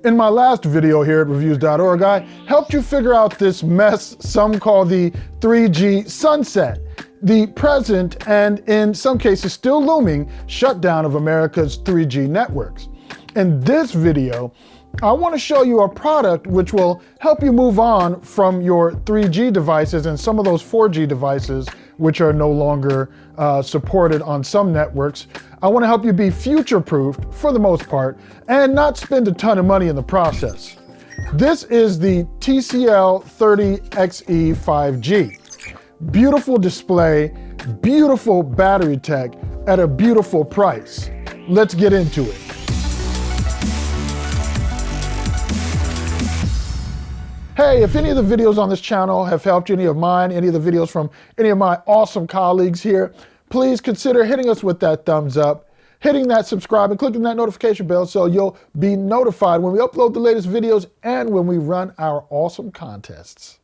In my last video here at reviews.org, I helped you figure out this mess some call the 3G sunset, the present and in some cases still looming shutdown of America's 3G networks. In this video, I want to show you a product which will help you move on from your 3G devices and some of those 4G devices which are no longer supported on some networks. I want to help you be future-proofed for the most part and not spend a ton of money in the process. This is the TCL 30XE 5G. Beautiful display, beautiful battery tech at a beautiful price. Let's get into it. Hey, if any of the videos on this channel have helped you, any of mine, any of the videos from any of my awesome colleagues here, please consider hitting us with that thumbs up, hitting that subscribe, and clicking that notification bell so you'll be notified when we upload the latest videos and when we run our awesome contests.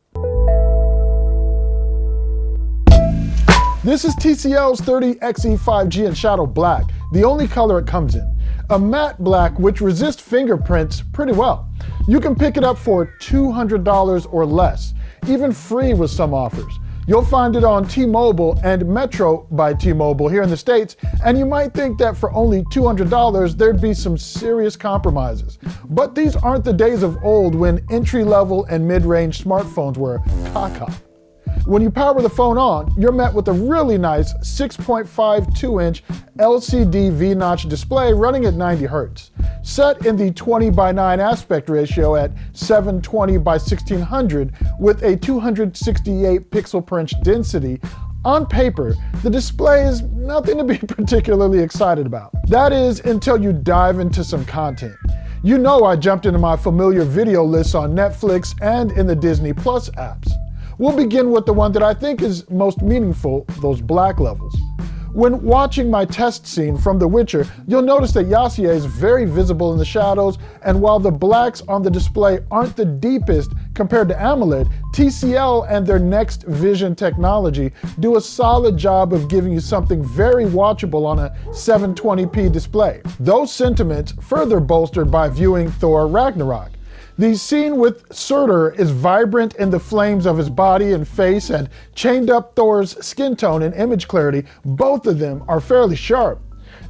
This is TCL's 30XE 5G in Shadow Black, the only color it comes in. A matte black which resists fingerprints pretty well. You can pick it up for $200 or less, even free with some offers. You'll find it on T-Mobile and Metro by T-Mobile here in the States, and you might think that for only $200 there'd be some serious compromises. But these aren't the days of old when entry-level and mid-range smartphones were caca. When you power the phone on, you're met with a really nice 6.52-inch LCD V-notch display running at 90 Hz. Set in the 20:9 aspect ratio at 720 by 1600 with a 268 pixel per inch density, on paper, the display is nothing to be particularly excited about. That is until you dive into some content. You know I jumped into my familiar video lists on Netflix and in the Disney Plus apps. We'll begin with the one that I think is most meaningful, those black levels. When watching my test scene from The Witcher, you'll notice that Yassier is very visible in the shadows, and while the blacks on the display aren't the deepest compared to AMOLED, TCL and their Next Vision technology do a solid job of giving you something very watchable on a 720p display. Those sentiments further bolstered by viewing Thor Ragnarok. The scene with Surtur is vibrant in the flames of his body and face, and chained up Thor's skin tone and image clarity, both of them are fairly sharp.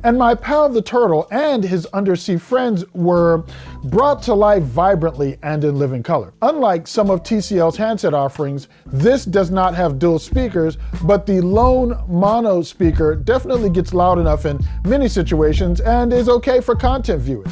And my pal the turtle and his undersea friends were brought to life vibrantly and in living color. Unlike some of TCL's handset offerings, this does not have dual speakers, but the lone mono speaker definitely gets loud enough in many situations and is okay for content viewing.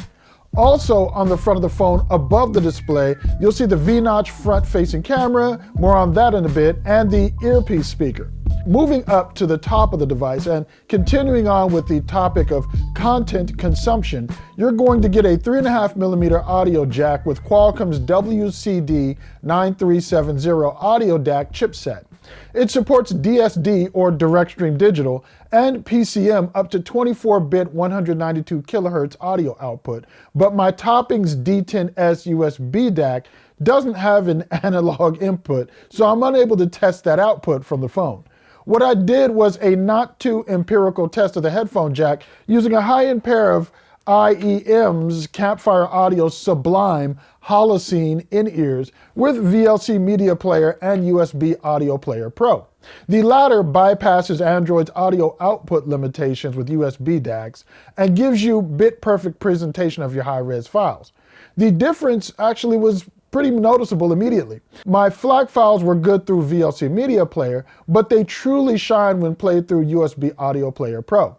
Also on the front of the phone above the display, you'll see the V-notch front-facing camera, more on that in a bit, and the earpiece speaker. Moving up to the top of the device and continuing on with the topic of content consumption, you're going to get a 3.5mm audio jack with Qualcomm's WCD9370 audio DAC chipset. It supports DSD or direct stream digital and PCM up to 24-bit 192 kHz audio output, but my Toppings D10S USB DAC doesn't have an analog input, so I'm unable to test that output from the phone. What I did was a not too empirical test of the headphone jack using a high-end pair of IEM's Campfire Audio Sublime Holocene in-ears with VLC Media Player and USB Audio Player Pro. The latter bypasses Android's audio output limitations with USB DACs and gives you bit-perfect presentation of your high-res files. The difference actually was pretty noticeable immediately. My FLAC files were good through VLC Media Player, but they truly shine when played through USB Audio Player Pro.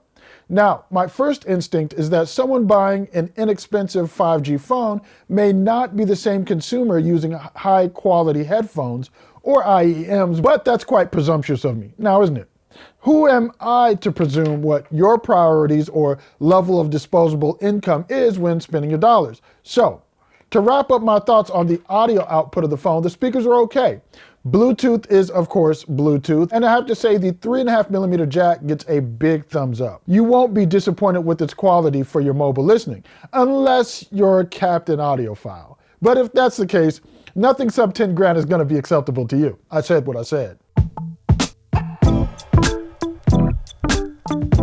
Now, my first instinct is that someone buying an inexpensive 5G phone may not be the same consumer using high-quality headphones or IEMs, but that's quite presumptuous of me, now isn't it? Who am I to presume what your priorities or level of disposable income is when spending your dollars? So, to wrap up my thoughts on the audio output of the phone, the speakers are okay. Bluetooth is, of course, Bluetooth, and I have to say the 3.5mm jack gets a big thumbs up. You won't be disappointed with its quality for your mobile listening, unless you're a Captain Audiophile. But if that's the case, nothing sub 10 grand is gonna be acceptable to you. I said what I said.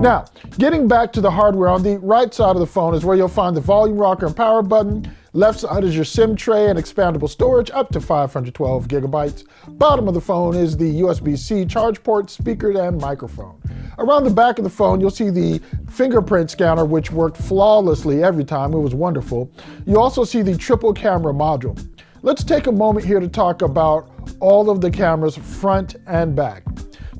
Now, getting back to the hardware, on the right side of the phone is where you'll find the volume rocker and power button, Left side is your SIM tray and expandable storage up to 512 gigabytes. Bottom of the phone is the USB-C charge port, speaker, and microphone. Around the back of the phone, you'll see the fingerprint scanner, which worked flawlessly every time. It was wonderful. You also see the triple camera module. Let's take a moment here to talk about all of the cameras front and back.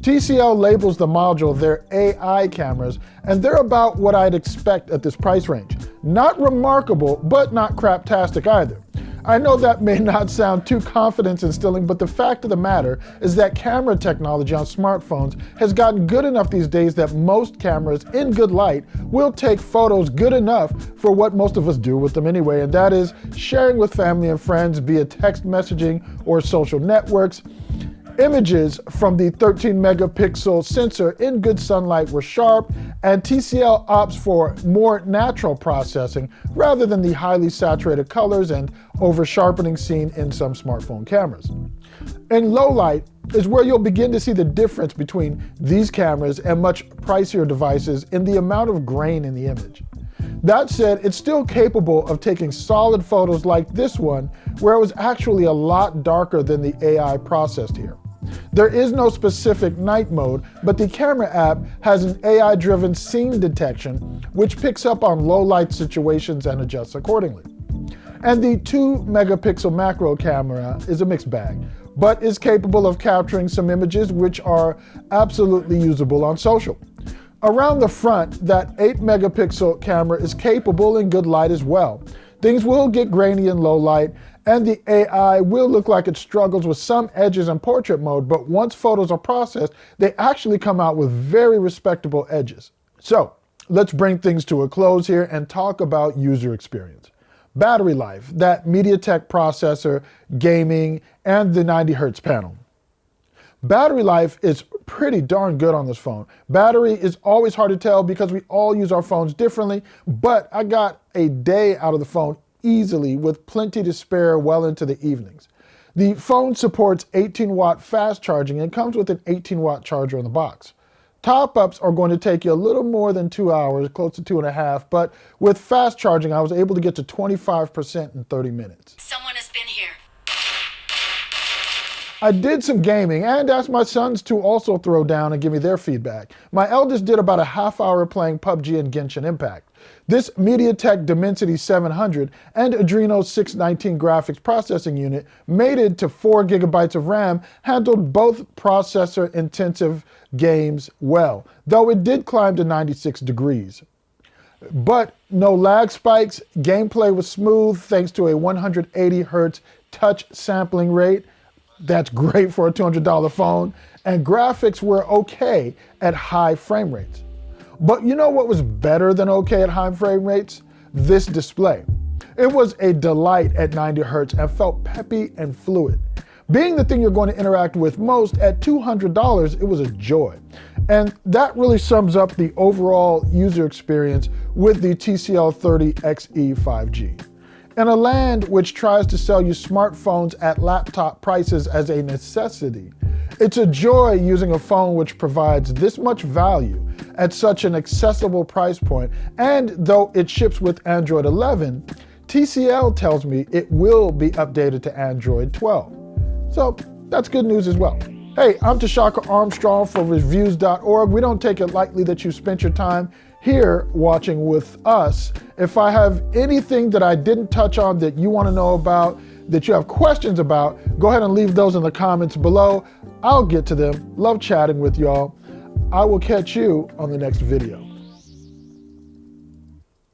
TCL labels the module their AI cameras, and they're about what I'd expect at this price range. Not remarkable, but not craptastic either. I know that may not sound too confidence instilling, but the fact of the matter is that camera technology on smartphones has gotten good enough these days that most cameras in good light will take photos good enough for what most of us do with them anyway, and that is sharing with family and friends via text messaging or social networks. Images from the 13 megapixel sensor in good sunlight were sharp, and TCL opts for more natural processing rather than the highly saturated colors and over-sharpening seen in some smartphone cameras. In low light is where you'll begin to see the difference between these cameras and much pricier devices in the amount of grain in the image. That said, it's still capable of taking solid photos like this one, where it was actually a lot darker than the AI processed here. There is no specific night mode, but the camera app has an AI-driven scene detection, which picks up on low light situations and adjusts accordingly. And the 2 megapixel macro camera is a mixed bag, but is capable of capturing some images which are absolutely usable on social. Around the front, that 8 megapixel camera is capable in good light as well. Things will get grainy in low light, and the AI will look like it struggles with some edges in portrait mode, but once photos are processed, they actually come out with very respectable edges. So let's bring things to a close here and talk about user experience. Battery life, that MediaTek processor, gaming, and the 90 Hz panel. Battery life is pretty darn good on this phone. Battery is always hard to tell because we all use our phones differently, but I got a day out of the phone easily with plenty to spare well into the evenings. The phone supports 18-watt fast charging and comes with an 18-watt charger in the box. Top-ups are going to take you a little more than 2 hours, close to 2.5, but with fast charging, I was able to get to 25% in 30 minutes. Someone has been here. I did some gaming and asked my sons to also throw down and give me their feedback. My eldest did about a half hour playing PUBG and Genshin Impact. This MediaTek Dimensity 700 and Adreno 619 graphics processing unit, mated to 4 gigabytes of RAM, handled both processor-intensive games well, though it did climb to 96 degrees. But no lag spikes, gameplay was smooth thanks to a 180 Hz touch sampling rate. That's great for a $200 phone, and graphics were okay at high frame rates. But you know what was better than okay at high frame rates? This display. It was a delight at 90 Hz and felt peppy and fluid. Being the thing you're going to interact with most, at $200, it was a joy. And that really sums up the overall user experience with the TCL 30XE 5G. In a land which tries to sell you smartphones at laptop prices as a necessity, it's a joy using a phone which provides this much value at such an accessible price point, and though it ships with Android 11, TCL tells me it will be updated to Android 12. So that's good news as well. Hey, I'm Tashaka Armstrong for Reviews.org. We don't take it lightly that you spent your time here watching with us. If I have anything that I didn't touch on that you want to know about, that you have questions about, go ahead and leave those in the comments below. I'll get to them. Love chatting with y'all. I will catch you on the next video.